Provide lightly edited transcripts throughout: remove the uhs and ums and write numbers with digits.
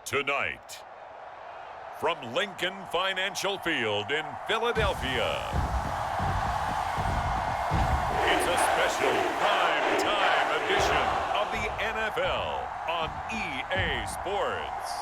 Tonight, from Lincoln Financial Field in Philadelphia, it's a special prime-time edition of the NFL on EA Sports.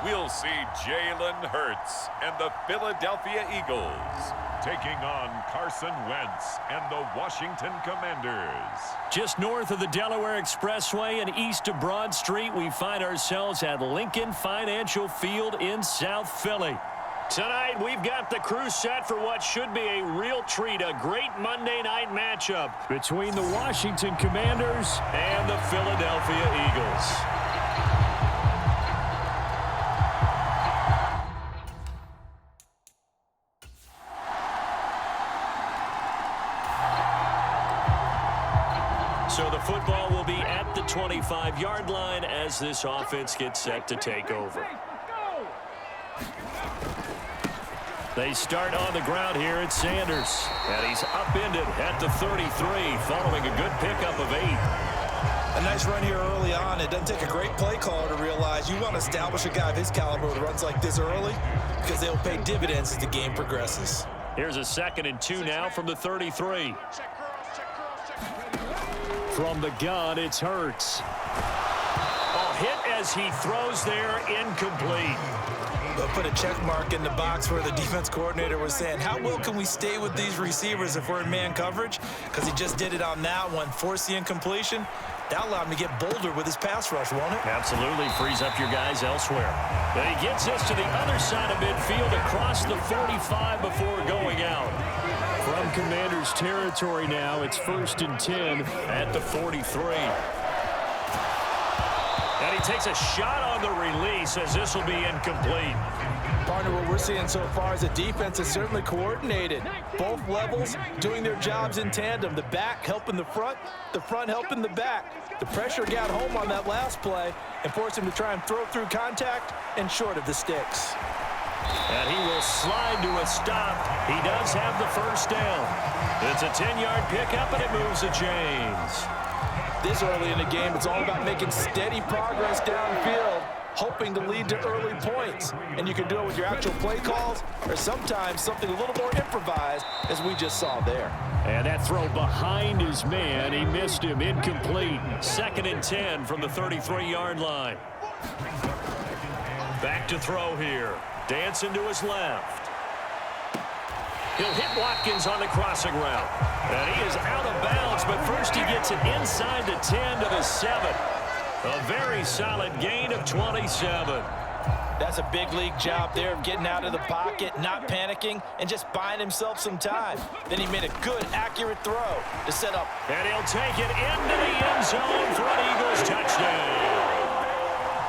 We'll see Jalen Hurts and the Philadelphia Eagles taking on Carson Wentz and the Washington Commanders. Just north of the Delaware Expressway and east of Broad Street, we find ourselves at Lincoln Financial Field in South Philly. Tonight, we've got the crew set for what should be a real treat, a great Monday night matchup between the Washington Commanders and the Philadelphia Eagles. So the football will be at the 25-yard line as this offense gets set to take over. They start on the ground here at Sanders. And he's upended at the 33 following a good pickup of 8. A nice run here early on. It doesn't take a great play caller to realize you want to establish a guy of his caliber with runs like this early because they'll pay dividends as the game progresses. Here's a 2nd and 2 now from the 33. From the gun, it's Hurts. A hit as he throws there, incomplete. They'll put a check mark in the box where the defense coordinator was saying, how well can we stay with these receivers if we're in man coverage? Because he just did it on that one, forced the incompletion. That'll allow him to get bolder with his pass rush, won't it? Absolutely, frees up your guys elsewhere. But he gets us to the other side of midfield across the 45 before going out. From Commanders territory now, it's 1st and 10 at the 43. And he takes a shot on the release as this will be incomplete. Partner, what we're seeing so far is the defense is certainly coordinated. Both levels doing their jobs in tandem. The back helping the front helping the back. The pressure got home on that last play and forced him to try and throw through contact and short of the sticks. And he will slide to a stop. He does have the first down. It's a 10-yard pickup, and it moves the chains. This early in the game, it's all about making steady progress downfield, hoping to lead to early points. And you can do it with your actual play calls or sometimes something a little more improvised, as we just saw there. And that throw behind his man, he missed him, incomplete. 2nd and 10 from the 33-yard line. Back to throw here. Dancing to his left. He'll hit Watkins on the crossing route. And he is out of bounds, but first he gets it inside the 10 to the 7. A very solid gain of 27. That's a big league job there of getting out of the pocket, not panicking, and just buying himself some time. Then he made a good, accurate throw to set up. And he'll take it into the end zone for an Eagles touchdown.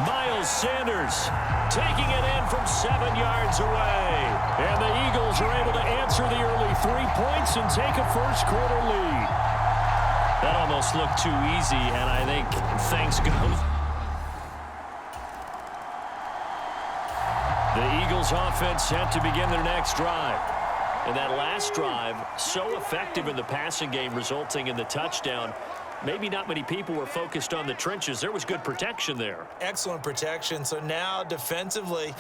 Miles Sanders taking it in from 7 yards away. And the Eagles are able to answer the early 3 points and take a first-quarter lead. That almost looked too easy, and I think things go. The Eagles offense set to begin their next drive. And that last drive, so effective in the passing game, resulting in the touchdown. Maybe not many people were focused on the trenches. There was good protection there. Excellent protection. So now defensively,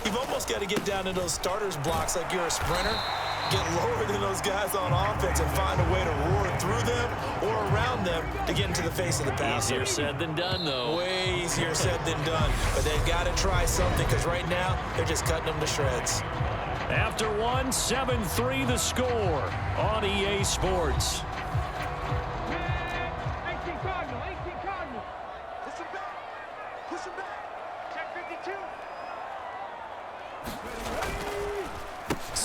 you've almost got to get down to those starters blocks like you're a sprinter. Get lower than those guys on offense and find a way to roar through them or around them to get into the face of the passer. Easier said than done, though. Way easier said than done. But they've got to try something because right now they're just cutting them to shreds. After one, 7-3 the score on EA Sports.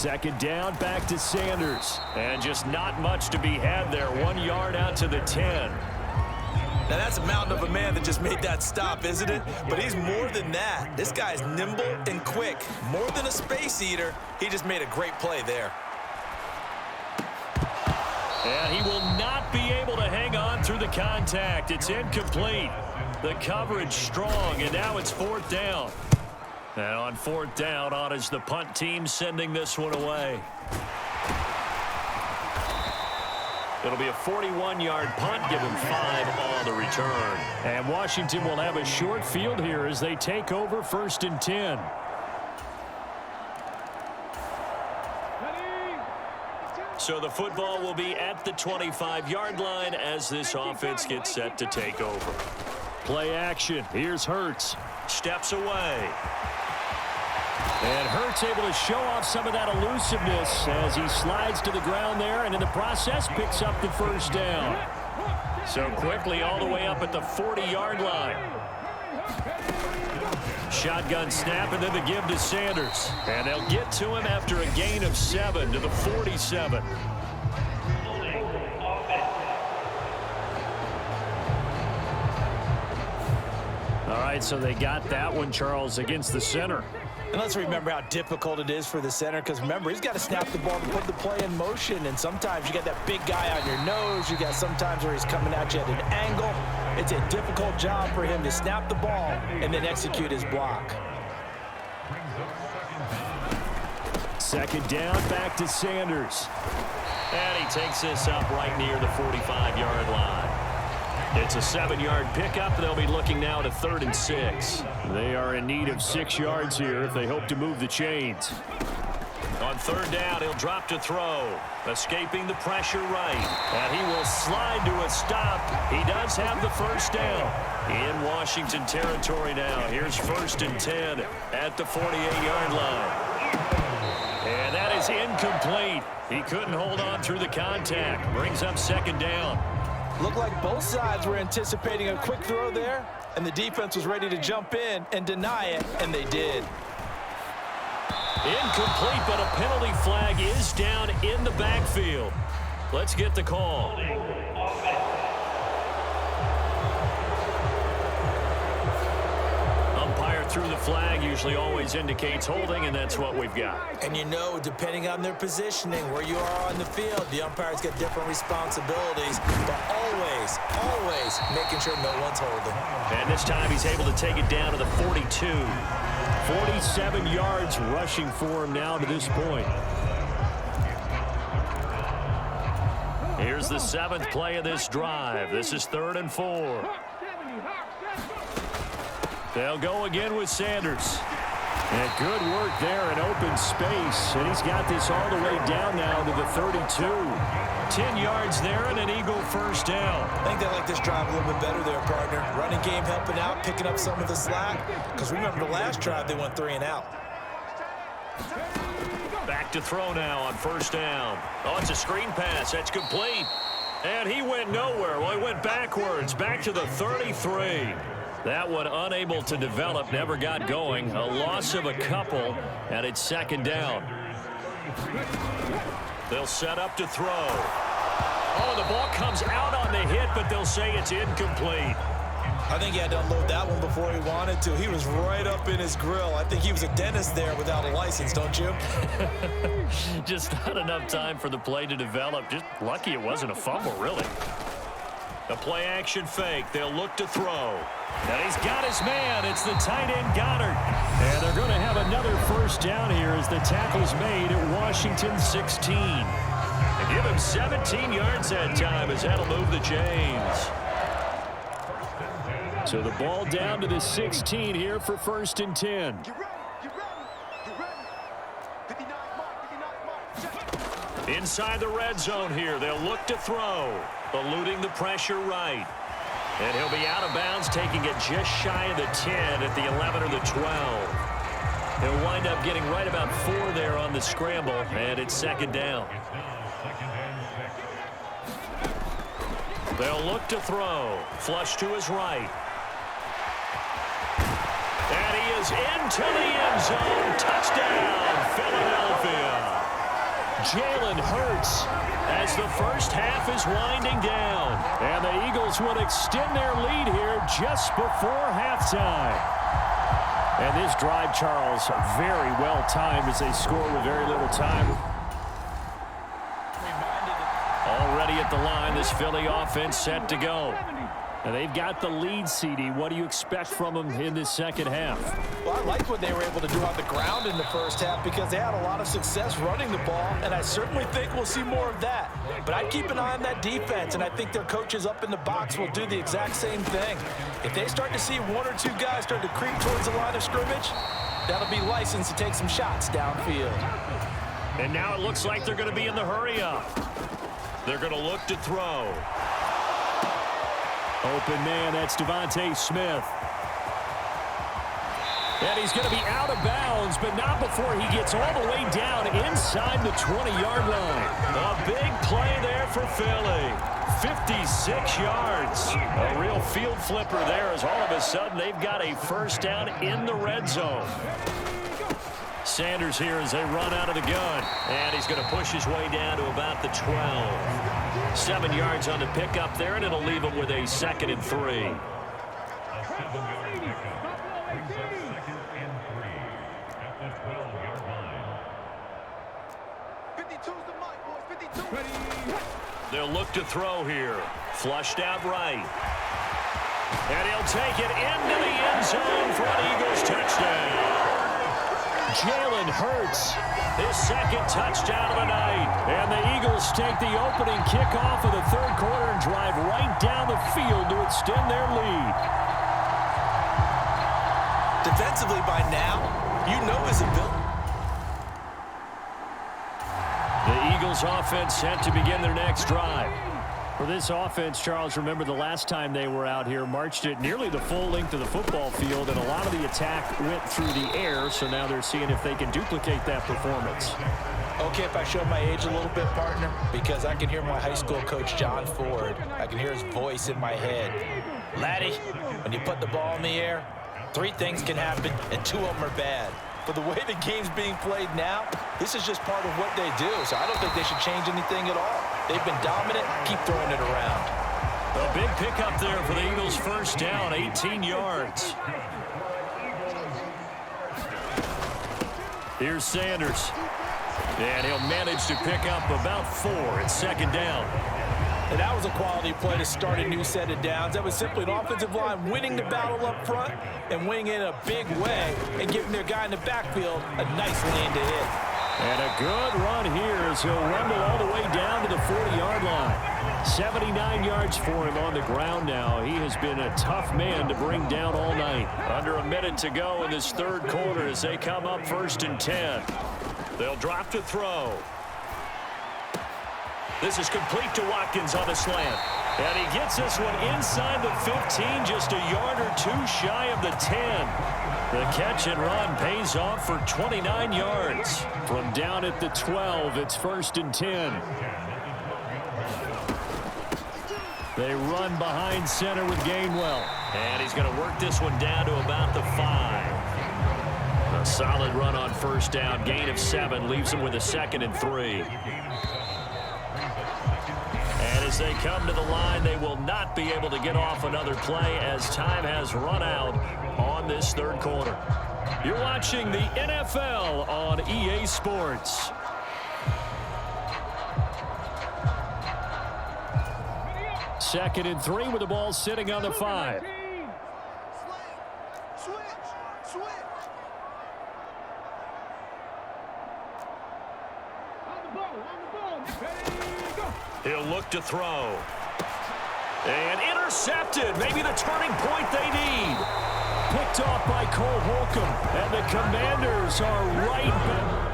Second down, back to Sanders. And just not much to be had there. 1 yard out to the 10. Now, that's a mountain of a man that just made that stop, isn't it? But he's more than that. This guy's nimble and quick. More than a space eater, he just made a great play there. And he will not be able to hang on through the contact. It's incomplete. The coverage strong, and now it's 4th down. And on 4th down, on is the punt team sending this one away. It'll be a 41-yard punt, give him 5 on the return. And Washington will have a short field here as they take over 1st and 10. So the football will be at the 25-yard line as this offense gets set to take over. Play action. Here's Hurts. Steps away. And Hurts able to show off some of that elusiveness as he slides to the ground there, and in the process picks up the 1st down. So quickly all the way up at the 40-yard line. Shotgun snap, and then the give to Sanders. And they'll get to him after a gain of 7 to the 47. All right, so they got that one, Charles, against the center. And let's remember how difficult it is for the center, because remember, he's got to snap the ball to put the play in motion, and sometimes you got that big guy on your nose. You got sometimes where he's coming at you at an angle. It's a difficult job for him to snap the ball and then execute his block. Second down, back to Sanders. And he takes this up right near the 45-yard line. It's a 7-yard pickup. They'll be looking now to 3rd and 6. They are in need of 6 yards here if they hope to move the chains. On 3rd down, he'll drop to throw. Escaping the pressure right. And he will slide to a stop. He does have the 1st down. In Washington territory now. Here's 1st and 10 at the 48-yard line. And that is incomplete. He couldn't hold on through the contact. Brings up 2nd down. Looked like both sides were anticipating a quick throw there, and the defense was ready to jump in and deny it, and they did. Incomplete, but a penalty flag is down in the backfield. Let's get the call. Umpire threw the flag, usually always indicates holding, and that's what we've got. And you know, depending on their positioning, where you are on the field, the umpires get different responsibilities, but always making sure no one's holding. And this time he's able to take it down to the 42. 47 yards rushing for him now to this point. Here's the 7th play of this drive. This is 3rd and 4. They'll go again with Sanders. And good work there in open space. And he's got this all the way down now to the 32. 10 yards there and an Eagle 1st down. I think they like this drive a little bit better there, partner. Running game helping out, picking up some of the slack. Because remember the last drive, they went 3 and out. Back to throw now on 1st down. Oh, it's a screen pass. That's complete. And he went nowhere. Well, he went backwards, back to the 33. That one unable to develop, never got going. A loss of a couple, and it's 2nd down. They'll set up to throw. Oh, the ball comes out on the hit, but they'll say it's incomplete. I think he had to unload that one before he wanted to. He was right up in his grill. I think he was a dentist there without a license, don't you? Just not enough time for the play to develop. Just lucky it wasn't a fumble, really. A play action fake. They'll look to throw. And he's got his man. It's the tight end Goddard. And they're going to have another 1st down here as the tackle is made at Washington 16. And give him 17 yards that time as that'll move the chains. So the ball down to the 16 here for 1st and 10. Inside the red zone here. They'll look to throw. Eluding the pressure right. And he'll be out of bounds, taking it just shy of the 10 at the 11 or the 12. He'll wind up getting right about 4 there on the scramble, and it's 2nd down. They'll look to throw. Flush to his right. And he is into the end zone. Touchdown, Philadelphia. Jalen Hurts as the first half is winding down. And the Eagles would extend their lead here just before halftime. And this drive, Charles, very well timed as they score with very little time. Already at the line, this Philly offense set to go. And they've got the lead, CD. What do you expect from them in this second half? Well, I like what they were able to do on the ground in the first half because they had a lot of success running the ball, and I certainly think we'll see more of that. But I'd keep an eye on that defense, and I think their coaches up in the box will do the exact same thing. If they start to see one or two guys start to creep towards the line of scrimmage, that'll be licensed to take some shots downfield. And now it looks like they're going to be in the hurry-up. They're going to look to throw. Open man, that's Devontae Smith. And he's going to be out of bounds, but not before he gets all the way down inside the 20-yard line. A big play there for Philly. 56 yards. A real field flipper there as all of a sudden they've got a first down in the red zone. Sanders here as they run out of the gun. And he's going to push his way down to about the 12. 7 yards on the pickup there, and it'll leave him with a 2nd and 3. They'll look to throw here. Flushed out right. And he'll take it into the end zone for an Eagles touchdown. Jalen Hurts, his 2nd touchdown of the night. And the Eagles take the opening kickoff of the 3rd quarter and drive right down the field to extend their lead. Defensively by now, you know his ability. The Eagles offense set to begin their next drive. For this offense, Charles, remember the last time they were out here, marched it nearly the full length of the football field, and a lot of the attack went through the air, so now they're seeing if they can duplicate that performance. Okay, if I show my age a little bit, partner, because I can hear my high school coach, John Ford. I can hear his voice in my head. Laddie, when you put the ball in the air, 3 things can happen, and 2 of them are bad. But the way the game's being played now, this is just part of what they do, so I don't think they should change anything at all. They've been dominant. Keep throwing it around. A big pickup there for the Eagles' first down, 18 yards. Here's Sanders. And he'll manage to pick up about 4 at 2nd down. And that was a quality play to start a new set of downs. That was simply an offensive line winning the battle up front and winning it in a big way and giving their guy in the backfield a nice lane to hit. And a good run here as he'll rumble all the way down to the 40-yard line. 79 yards for him on the ground now. He has been a tough man to bring down all night. Under a minute to go in this 3rd quarter as they come up 1st and 10. They'll drop to throw. This is complete to Watkins on the slant. And he gets this one inside the 15, just a yard or 2 shy of the 10. The catch and run pays off for 29 yards. From down at the 12, it's 1st and 10. They run behind center with Gainwell. And he's going to work this one down to about the 5. A solid run on 1st down. Gain of 7 leaves him with a 2nd and 3. And as they come to the line, they will not be able to get off another play as time has run out on this 3rd quarter. You're watching the NFL on EA Sports. Second and 3 with the ball sitting on the 5. He'll look to throw. And intercepted. Maybe the turning point they need. Picked off by Cole Holcomb. And the Commanders are right back.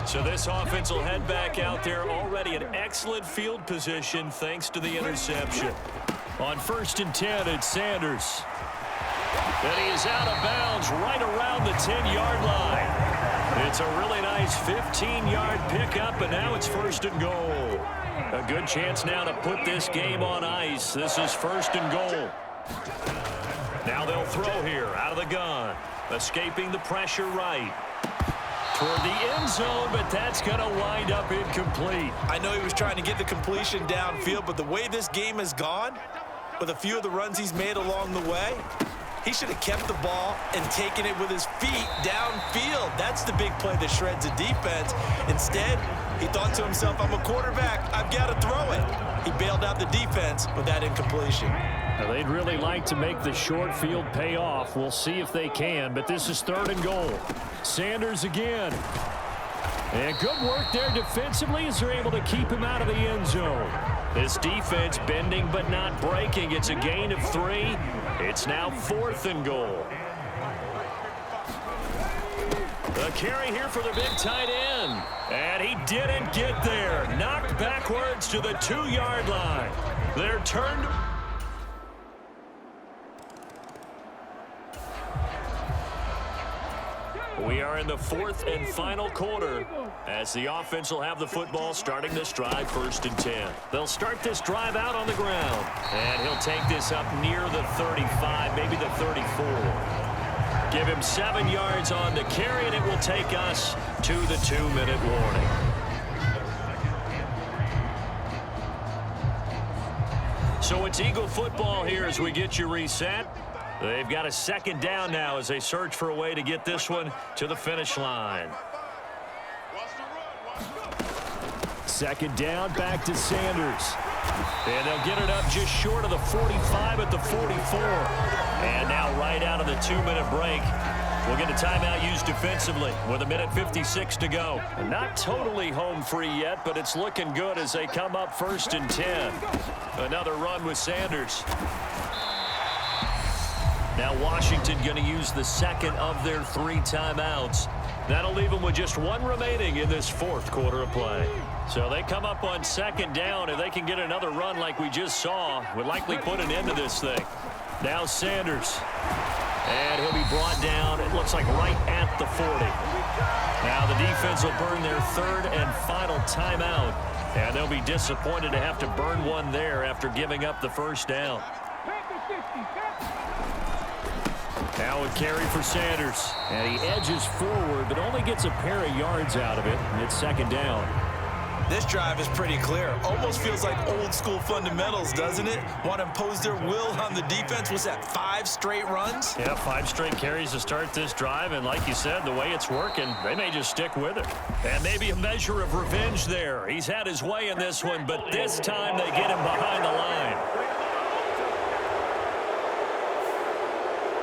So this offense will head back out there, already in excellent field position thanks to the interception. On 1st and 10, it's Sanders. And he is out of bounds right around the 10-yard line. It's a really nice 15-yard pickup, and now it's 1st and goal. A good chance now to put this game on ice. This is 1st and goal. Now they'll throw here out of the gun. Escaping the pressure right. toward the end zone, but that's going to wind up incomplete. I know he was trying to get the completion downfield, but the way this game has gone, with a few of the runs he's made along the way, he should have kept the ball and taken it with his feet downfield. That's the big play that shreds a defense. Instead, he thought to himself, I'm a quarterback, I've got to throw it. He bailed out the defense with that incompletion. Now, they'd really like to make the short field pay off. We'll see if they can, but this is 3rd and goal. Sanders again. And good work there defensively as they're able to keep him out of the end zone. This defense bending but not breaking. It's a gain of 3. It's now 4th and goal. The carry here for the big tight end. And he didn't get there. Knocked backwards to the 2-yard line. They're turned. We are in the 4th and final quarter as the offense will have the football starting this drive 1st and 10. They'll start this drive out on the ground. And he'll take this up near the 35, maybe the 34. Give him 7 yards on the carry, and it will take us to the 2-minute warning. So it's Eagle football here as we get you reset. They've got a 2nd down now as they search for a way to get this one to the finish line. 2nd down, back to Sanders. And they'll get it up just short of the 45 at the 44. And now right out of the 2-minute break, we'll get a timeout used defensively with 1:56 to go. Not totally home free yet, but it's looking good as they come up 1st and 10. Another run with Sanders. Now Washington going to use the 2nd of their 3 timeouts. That'll leave them with just 1 remaining in this 4th quarter of play. So they come up on 2nd down, and they can get another run like we just saw. Would likely put an end to this thing. Now Sanders. And he'll be brought down, it looks like right at the 40. Now the defense will burn their 3rd and final timeout. And they'll be disappointed to have to burn one there after giving up the 1st down. Now a carry for Sanders. And he edges forward, but only gets a pair of yards out of it. And it's 2nd down. This drive is pretty clear. Almost feels like old school fundamentals, doesn't it? Want to impose their will on the defense. Was that 5 straight runs? Yeah, 5 straight carries to start this drive. And like you said, the way it's working, they may just stick with it. And maybe a measure of revenge there. He's had his way in this one, but this time they get him behind the line.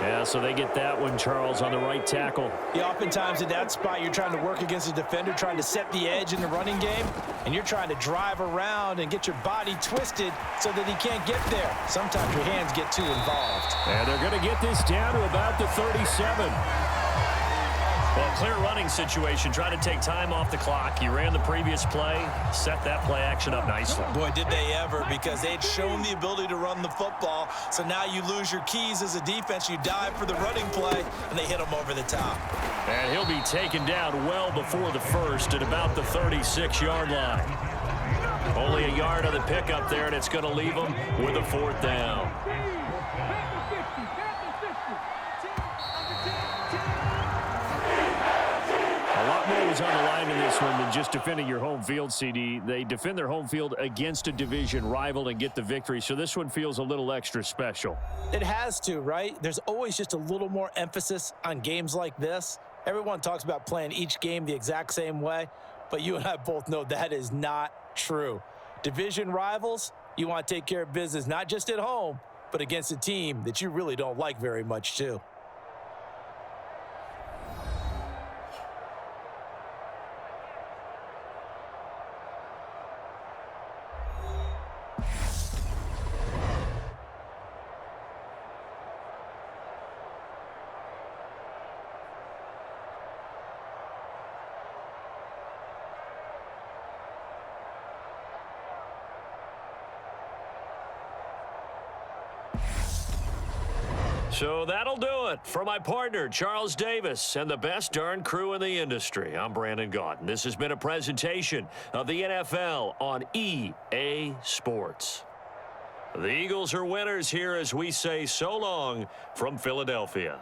Yeah, so they get that one, Charles, on the right tackle. Yeah, oftentimes in that spot, you're trying to work against a defender, trying to set the edge in the running game, and you're trying to drive around and get your body twisted so that he can't get there. Sometimes your hands get too involved. And they're going to get this down to about the 37. Well, clear running situation. Try to take time off the clock. You ran the previous play, set that play action up nicely. Boy, did they ever, because they'd shown the ability to run the football. So now you lose your keys as a defense. You dive for the running play, and they hit him over the top. And he'll be taken down well before the 1st at about the 36-yard line. Only a yard on the pickup there, and it's going to leave him with a 4th down. A lot more was on the line in this one than just defending your home field, CD. They defend their home field against a division rival and get the victory, so this one feels a little extra special. It has to, right? There's always just a little more emphasis on games like this. Everyone talks about playing each game the exact same way, but you and I both know that is not true. Division rivals, you want to take care of business not just at home, but against a team that you really don't like very much, too. So that'll do it for my partner, Charles Davis, and the best darn crew in the industry. I'm Brandon Gaudin. This has been a presentation of the NFL on EA Sports. The Eagles are winners here as we say so long from Philadelphia.